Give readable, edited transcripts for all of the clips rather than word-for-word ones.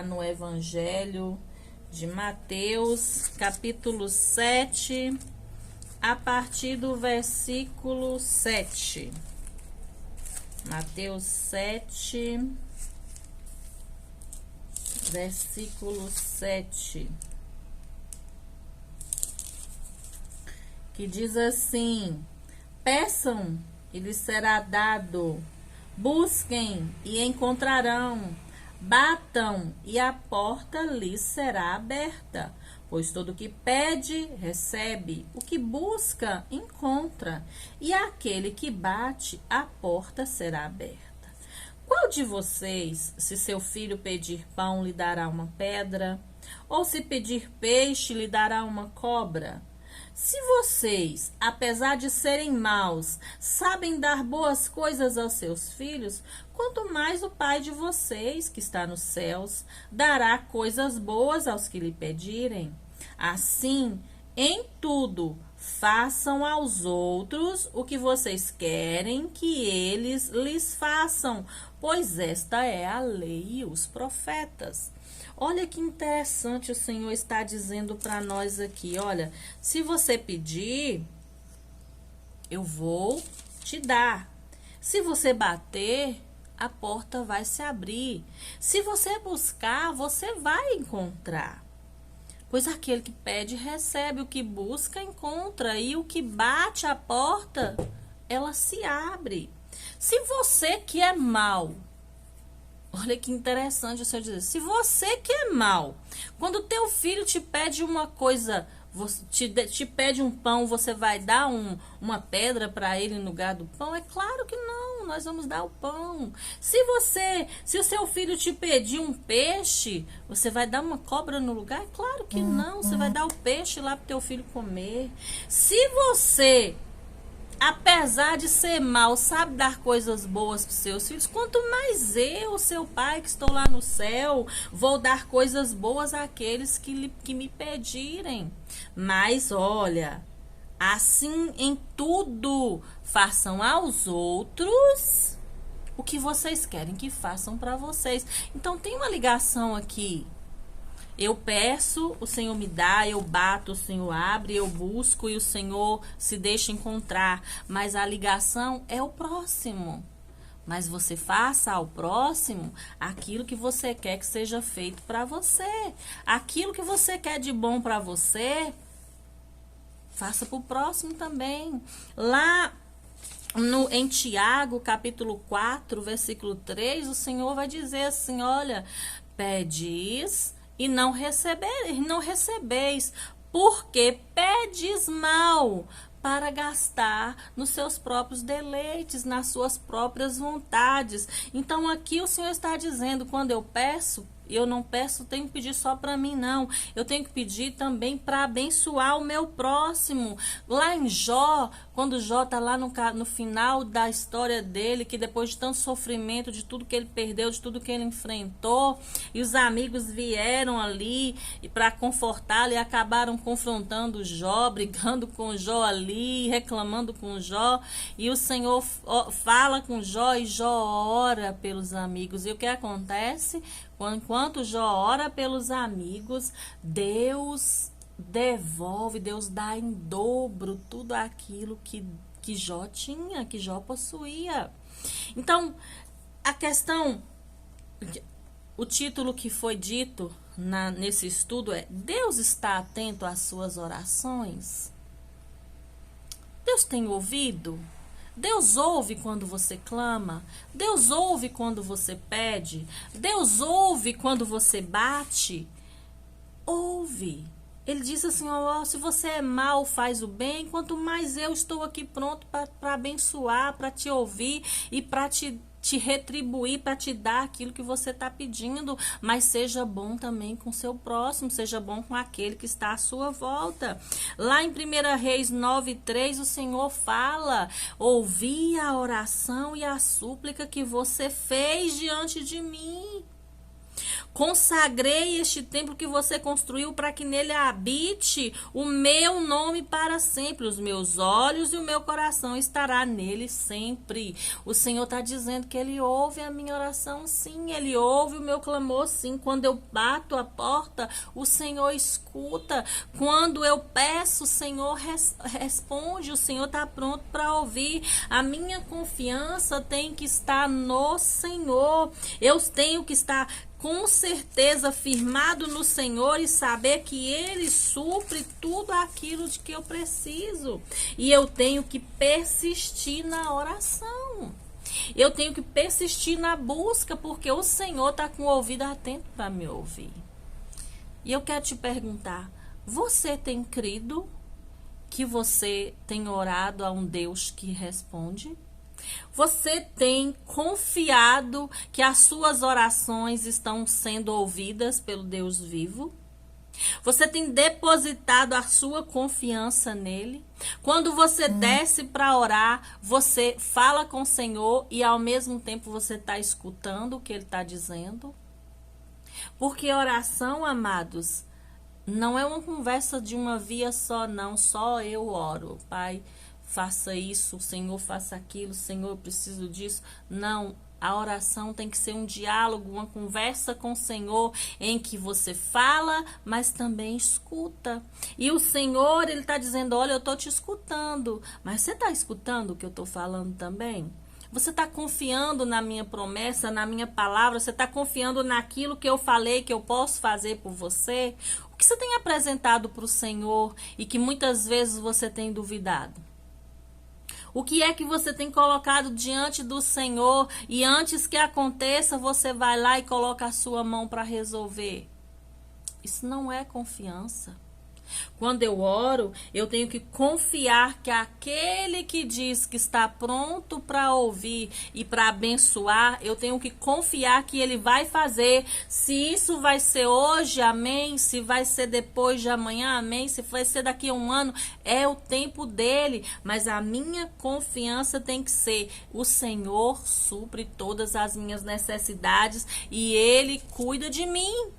lá no Evangelho de Mateus, capítulo 7, a partir do versículo 7. Mateus 7, versículo 7. Que diz assim: peçam e lhes será dado, busquem e encontrarão, batam e a porta lhes será aberta. Pois todo o que pede, recebe, o que busca, encontra, e aquele que bate, a porta será aberta. Qual de vocês, se seu filho pedir pão, lhe dará uma pedra? Ou se pedir peixe, lhe dará uma cobra? Se vocês, apesar de serem maus, sabem dar boas coisas aos seus filhos, quanto mais o Pai de vocês, que está nos céus, dará coisas boas aos que lhe pedirem. Assim, em tudo, façam aos outros o que vocês querem que eles lhes façam, pois esta é a lei e os profetas. Olha que interessante o Senhor está dizendo para nós aqui. Olha, se você pedir, eu vou te dar. Se você bater, a porta vai se abrir. Se você buscar, você vai encontrar. Pois aquele que pede, recebe. O que busca, encontra. E o que bate a porta, ela se abre. Se você que é mau, olha que interessante o Senhor dizer, se você que é mau, quando teu filho te pede uma coisa, te pede um pão, você vai dar uma pedra para ele no lugar do pão? É claro que não, nós vamos dar o pão. Se o seu filho te pedir um peixe, você vai dar uma cobra no lugar? É claro que não, você vai dar o peixe lá para teu filho comer. Se você, apesar de ser mau, sabe dar coisas boas para os seus filhos, quanto mais eu, seu pai que estou lá no céu, vou dar coisas boas àqueles que me pedirem. Mas olha, assim em tudo, façam aos outros o que vocês querem que façam para vocês. Então tem uma ligação aqui. Eu peço, o Senhor me dá, eu bato, o Senhor abre, eu busco e o Senhor se deixa encontrar. Mas a ligação é o próximo. Mas você faça ao próximo aquilo que você quer que seja feito para você. Aquilo que você quer de bom para você, faça para o próximo também. Lá em Tiago, capítulo 4, versículo 3, o Senhor vai dizer assim, olha, pedis e não recebeis, porque pedes mal para gastar nos seus próprios deleites, nas suas próprias vontades. Então aqui o Senhor está dizendo, quando eu peço, eu não peço, tenho que pedir só para mim, não. Eu tenho que pedir também para abençoar o meu próximo. Lá em Jó, quando Jó está lá no final da história dele, que depois de tanto sofrimento, de tudo que ele perdeu, de tudo que ele enfrentou, e os amigos vieram ali para confortá-lo e acabaram confrontando Jó, brigando com Jó ali, reclamando com Jó, e o Senhor fala com Jó e Jó ora pelos amigos. E o que acontece? Enquanto Jó ora pelos amigos, Deus devolve, Deus dá em dobro tudo aquilo que Jó tinha, que Jó possuía. Então, a questão, o título que foi dito nesse estudo é: Deus está atento às suas orações? Deus tem ouvido? Deus ouve quando você clama? Deus ouve quando você pede? Deus ouve quando você bate? Ouve. Ele diz assim, ó, se você é mau, faz o bem, quanto mais eu estou aqui pronto para abençoar, para te ouvir e para te retribuir, para te dar aquilo que você está pedindo. Mas seja bom também com o seu próximo, seja bom com aquele que está à sua volta. Lá em 1 Reis 9:3, o Senhor fala: ouvi a oração e a súplica que você fez diante de mim. Consagrei este templo que você construiu para que nele habite o meu nome para sempre. Os meus olhos e o meu coração estará nele sempre. O Senhor está dizendo que Ele ouve a minha oração, sim. Ele ouve o meu clamor, sim. Quando eu bato a porta, o Senhor escuta. Quando eu peço, o Senhor responde. O Senhor está pronto para ouvir. A minha confiança tem que estar no Senhor. Eu tenho que estar com certeza firmado no Senhor e saber que Ele supre tudo aquilo de que eu preciso. E eu tenho que persistir na oração. Eu tenho que persistir na busca, porque o Senhor está com o ouvido atento para me ouvir. E eu quero te perguntar, você tem crido que você tem orado a um Deus que responde? Você tem confiado que as suas orações estão sendo ouvidas pelo Deus vivo? Você tem depositado a sua confiança nele? Quando você desce para orar, você fala com o Senhor e ao mesmo tempo você está escutando o que ele está dizendo? Porque oração, amados, não é uma conversa de uma via só, não. Só eu oro, Pai, faça isso, Senhor, faça aquilo, Senhor, eu preciso disso. Não, a oração tem que ser um diálogo, uma conversa com o Senhor, em que você fala, mas também escuta. E o Senhor, Ele está dizendo, olha, eu estou te escutando, mas você está escutando o que eu estou falando também? Você está confiando na minha promessa, na minha palavra? Você está confiando naquilo que eu falei que eu posso fazer por você? O que você tem apresentado para o Senhor e que muitas vezes você tem duvidado? O que é que você tem colocado diante do Senhor e antes que aconteça, você vai lá e coloca a sua mão para resolver? Isso não é confiança. Quando eu oro, eu tenho que confiar que aquele que diz que está pronto para ouvir e para abençoar, eu tenho que confiar que ele vai fazer. Se isso vai ser hoje, amém. Se vai ser depois de amanhã, amém. Se vai ser daqui a um ano, é o tempo dele. Mas a minha confiança tem que ser: o Senhor supre todas as minhas necessidades e ele cuida de mim.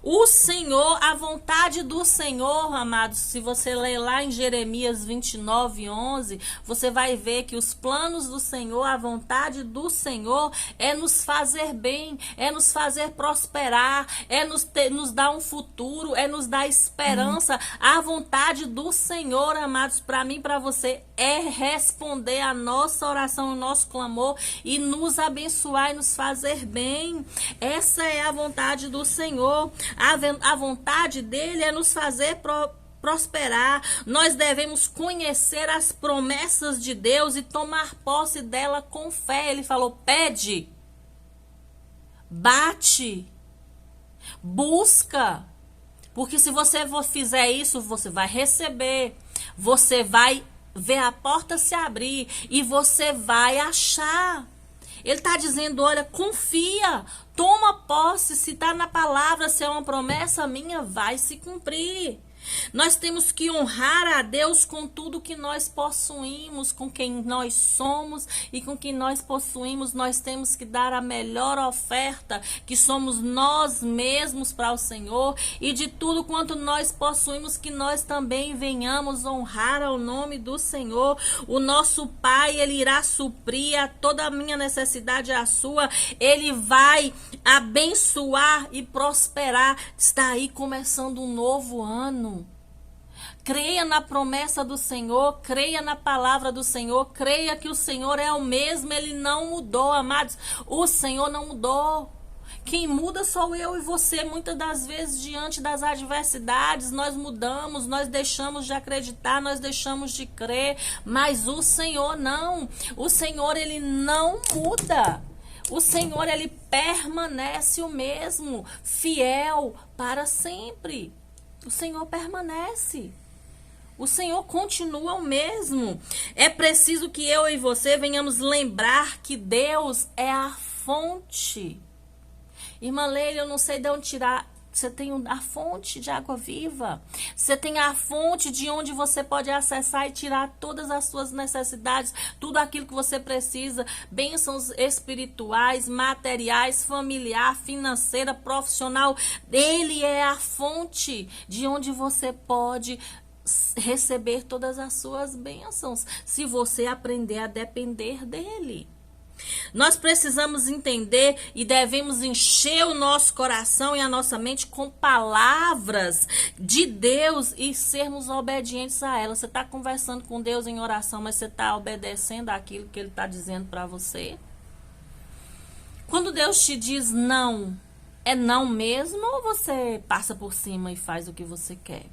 O Senhor, a vontade do Senhor, amados, se você ler lá em Jeremias 29:11, você vai ver que os planos do Senhor, a vontade do Senhor é nos fazer bem, é nos fazer prosperar, é nos dar um futuro, é nos dar esperança. A vontade do Senhor, amados, para mim e para você, é responder a nossa oração, o nosso clamor e nos abençoar e nos fazer bem. Essa é a vontade do Senhor. A vontade dele é nos fazer prosperar. Nós devemos conhecer as promessas de Deus e tomar posse dela com fé. Ele falou: pede, bate, busca. Porque se você fizer isso, você vai receber. Você vai ver a porta se abrir e você vai achar. Ele está dizendo: olha, confia, toma posse, se está na palavra, se é uma promessa minha, vai se cumprir. Nós temos que honrar a Deus com tudo que nós possuímos, com quem nós somos e com quem nós possuímos. Nós temos que dar a melhor oferta, que somos nós mesmos, para o Senhor, e de tudo quanto nós possuímos, que nós também venhamos honrar ao nome do Senhor. O nosso Pai, Ele irá suprir a toda a minha necessidade, a sua. Ele vai abençoar e prosperar. Está aí começando um novo ano. Creia na promessa do Senhor, creia na palavra do Senhor, creia que o Senhor é o mesmo, Ele não mudou, amados. O Senhor não mudou. Quem muda sou eu e você. Muitas das vezes, diante das adversidades, nós mudamos, nós deixamos de acreditar, nós deixamos de crer, mas o Senhor não. O Senhor, Ele não muda. O Senhor, Ele permanece o mesmo, fiel para sempre. O Senhor permanece. O Senhor continua o mesmo. É preciso que eu e você venhamos lembrar que Deus é a fonte. Irmã Leila, eu não sei de onde tirar. Você tem a fonte de água viva. Você tem a fonte de onde você pode acessar e tirar todas as suas necessidades, tudo aquilo que você precisa, bênçãos espirituais, materiais, familiar, financeira, profissional. Ele é a fonte de onde você pode receber todas as suas bênçãos, se você aprender a depender dele. Nós precisamos entender e devemos encher o nosso coração e a nossa mente com palavras de Deus e sermos obedientes a elas. Você está conversando com Deus em oração, mas você está obedecendo aquilo que Ele está dizendo para você? Quando Deus te diz não, é não mesmo ou você passa por cima e faz o que você quer?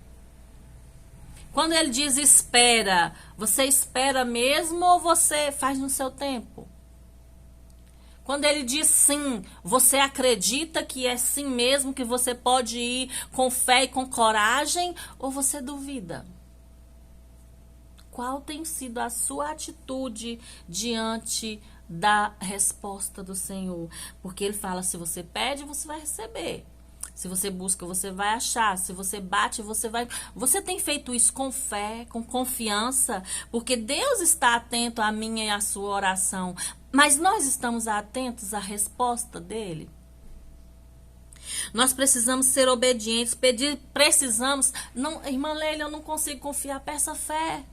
Quando Ele diz espera, você espera mesmo ou você faz no seu tempo? Quando Ele diz sim, você acredita que é sim mesmo, que você pode ir com fé e com coragem, ou você duvida? Qual tem sido a sua atitude diante da resposta do Senhor? Porque Ele fala, se você pede, você vai receber. Se você busca, você vai achar. Se você bate, você vai... Você tem feito isso com fé, com confiança, porque Deus está atento à minha e à sua oração. Mas nós estamos atentos à resposta dele? Nós precisamos ser obedientes, precisamos... Não, irmã Leila, eu não consigo confiar, peça fé.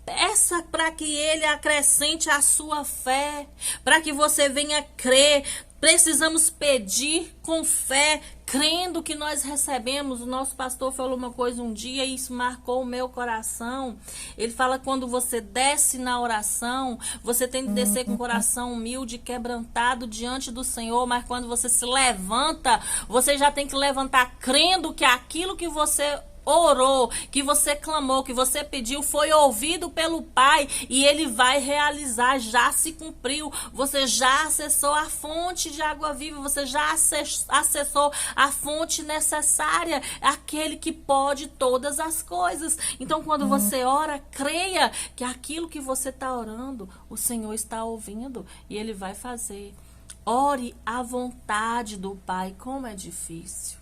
Peça para que ele acrescente a sua fé, para que você venha crer. Precisamos pedir com fé, crendo que nós recebemos. O nosso pastor falou uma coisa um dia e isso marcou o meu coração. Ele fala, quando você desce na oração, você tem que descer com o coração humilde, quebrantado diante do Senhor, mas quando você se levanta, você já tem que levantar crendo que aquilo que você orou, que você clamou, que você pediu, foi ouvido pelo Pai e Ele vai realizar, já se cumpriu. Você já acessou a fonte de água viva, você já acessou a fonte necessária, aquele que pode todas as coisas. Então, quando você ora, creia que aquilo que você está orando, o Senhor está ouvindo e Ele vai fazer. Ore à vontade do Pai. Como é difícil.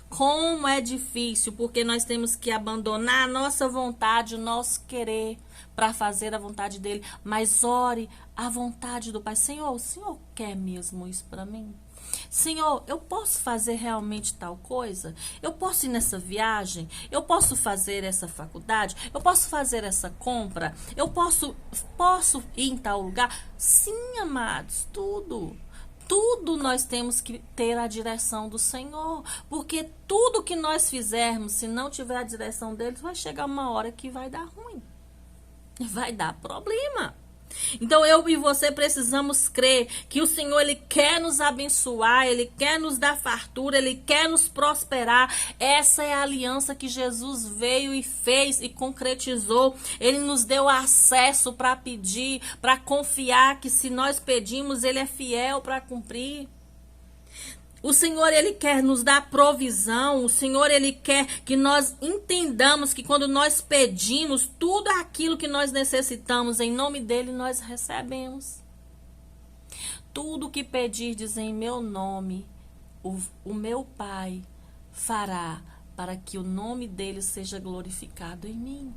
Como é difícil, porque nós temos que abandonar a nossa vontade, o nosso querer, para fazer a vontade dele. Mas ore à vontade do Pai. Senhor, o Senhor quer mesmo isso para mim? Senhor, eu posso fazer realmente tal coisa? Eu posso ir nessa viagem? Eu posso fazer essa faculdade? Eu posso fazer essa compra? Eu posso ir em tal lugar? Sim, amados, tudo nós temos que ter a direção do Senhor, porque tudo que nós fizermos, se não tiver a direção dele, vai chegar uma hora que vai dar ruim, vai dar problema. Então eu e você precisamos crer que o Senhor, Ele quer nos abençoar, Ele quer nos dar fartura, Ele quer nos prosperar. Essa é a aliança que Jesus veio e fez e concretizou. Ele nos deu acesso para pedir, para confiar que se nós pedimos, Ele é fiel para cumprir. O Senhor, Ele quer nos dar provisão. O Senhor, Ele quer que nós entendamos que quando nós pedimos tudo aquilo que nós necessitamos, em nome dEle, nós recebemos. Tudo que pedirdes em meu nome, o meu Pai fará para que o nome dEle seja glorificado em mim.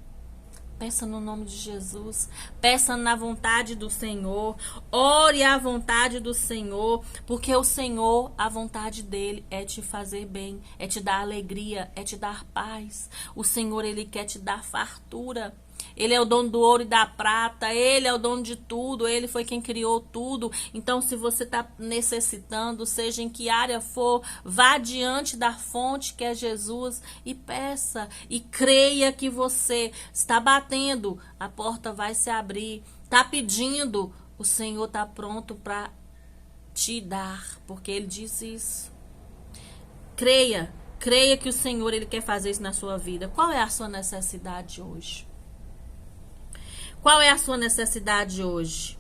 Peça no nome de Jesus, peça na vontade do Senhor, ore à vontade do Senhor, porque o Senhor, a vontade dele é te fazer bem, é te dar alegria, é te dar paz. O Senhor, Ele quer te dar fartura. Ele é o dono do ouro e da prata, Ele é o dono de tudo, Ele foi quem criou tudo. Então, se você está necessitando, seja em que área for, vá diante da fonte que é Jesus e peça. E creia que você está batendo, a porta vai se abrir. Está pedindo, o Senhor está pronto para te dar, porque Ele disse isso. Creia que o Senhor, Ele quer fazer isso na sua vida. Qual é a sua necessidade hoje? Qual é a sua necessidade hoje?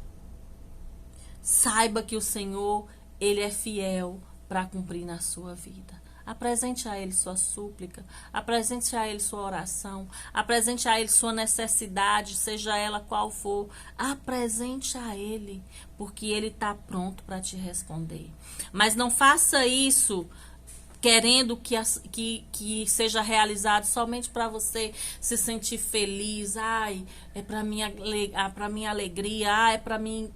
Saiba que o Senhor, Ele é fiel para cumprir na sua vida. Apresente a Ele sua súplica, apresente a Ele sua oração, apresente a Ele sua necessidade, seja ela qual for. Apresente a Ele, porque Ele está pronto para te responder. Mas não faça isso querendo que seja realizado somente para você se sentir feliz. Ai, é para minha alegria, é para mim,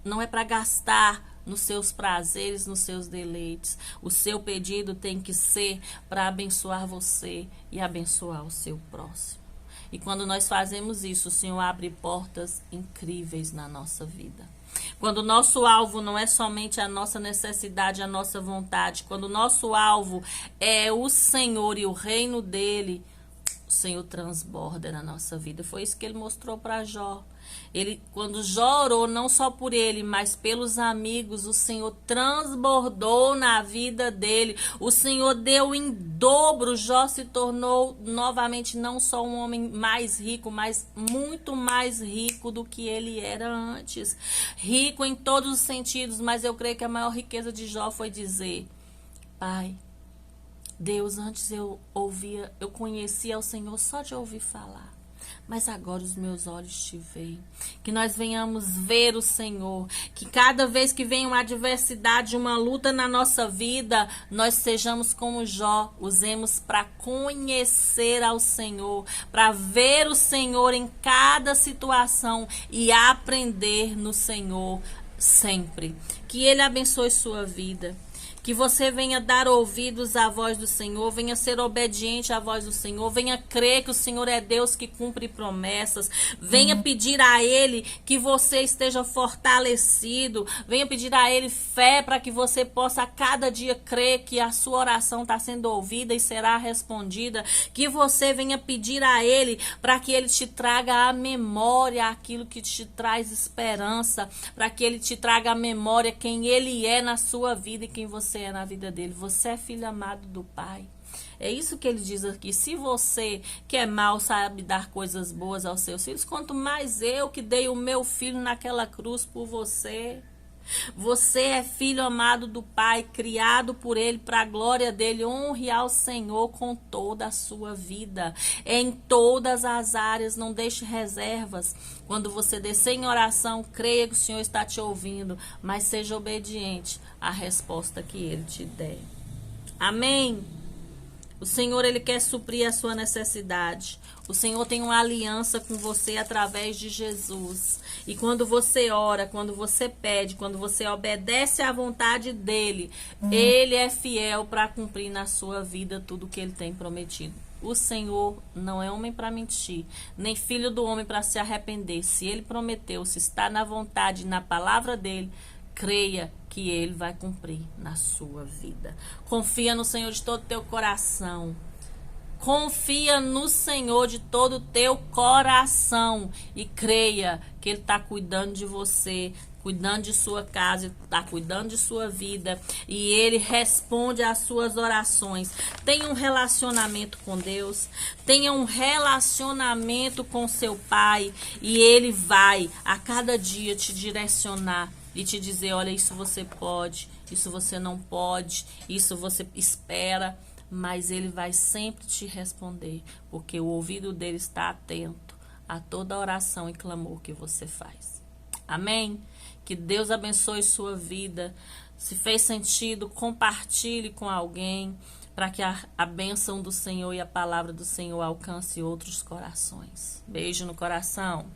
não é para gastar nos seus prazeres, nos seus deleites. O seu pedido tem que ser para abençoar você e abençoar o seu próximo. E quando nós fazemos isso, o Senhor abre portas incríveis na nossa vida. Quando o nosso alvo não é somente a nossa necessidade, a nossa vontade, quando o nosso alvo é o Senhor e o reino dele, o Senhor transborda na nossa vida. Foi isso que ele mostrou para Jó. Quando Jó orou, não só por ele, mas pelos amigos, o Senhor transbordou na vida dele. O Senhor deu em dobro. Jó se tornou novamente não só um homem mais rico, mas muito mais rico do que ele era antes. Rico em todos os sentidos, mas eu creio que a maior riqueza de Jó foi dizer: Pai, Deus, antes eu conhecia o Senhor só de ouvir falar, mas agora os meus olhos te veem. Que nós venhamos ver o Senhor, que cada vez que vem uma adversidade, uma luta na nossa vida, nós sejamos como Jó, usemos para conhecer ao Senhor, para ver o Senhor em cada situação e aprender no Senhor sempre. Que Ele abençoe sua vida. Que você venha dar ouvidos à voz do Senhor, venha ser obediente à voz do Senhor, venha crer que o Senhor é Deus que cumpre promessas, venha pedir a Ele que você esteja fortalecido, venha pedir a Ele fé para que você possa a cada dia crer que a sua oração está sendo ouvida e será respondida, que você venha pedir a Ele para que Ele te traga à memória aquilo que te traz esperança, para que Ele te traga à memória quem Ele é na sua vida e quem você é na vida dele. Você é filho amado do Pai. É isso que ele diz aqui. Se você que é mau sabe dar coisas boas aos seus filhos, quanto mais eu que dei o meu filho naquela cruz por você. Você é filho amado do Pai, criado por Ele para a glória dele. Honre ao Senhor com toda a sua vida, em todas as áreas. Não deixe reservas. Quando você descer em oração, creia que o Senhor está te ouvindo, mas seja obediente à resposta que Ele te der. Amém? O Senhor, Ele quer suprir a sua necessidade. O Senhor tem uma aliança com você através de Jesus. E quando você ora, quando você pede, quando você obedece à vontade dEle, Ele é fiel para cumprir na sua vida tudo o que Ele tem prometido. O Senhor não é homem para mentir, nem filho do homem para se arrepender. Se Ele prometeu, se está na vontade, na palavra dEle, creia que Ele vai cumprir na sua vida. Confia no Senhor de todo o teu coração. Confia no Senhor de todo o teu coração e creia que Ele está cuidando de você, cuidando de sua casa, está cuidando de sua vida e Ele responde às suas orações. Tenha um relacionamento com Deus, tenha um relacionamento com seu Pai e Ele vai a cada dia te direcionar e te dizer: olha, isso você pode, isso você não pode, isso você espera. Mas Ele vai sempre te responder, porque o ouvido dele está atento a toda oração e clamor que você faz. Amém? Que Deus abençoe sua vida. Se fez sentido, compartilhe com alguém, para que a bênção do Senhor e a palavra do Senhor alcance outros corações. Beijo no coração.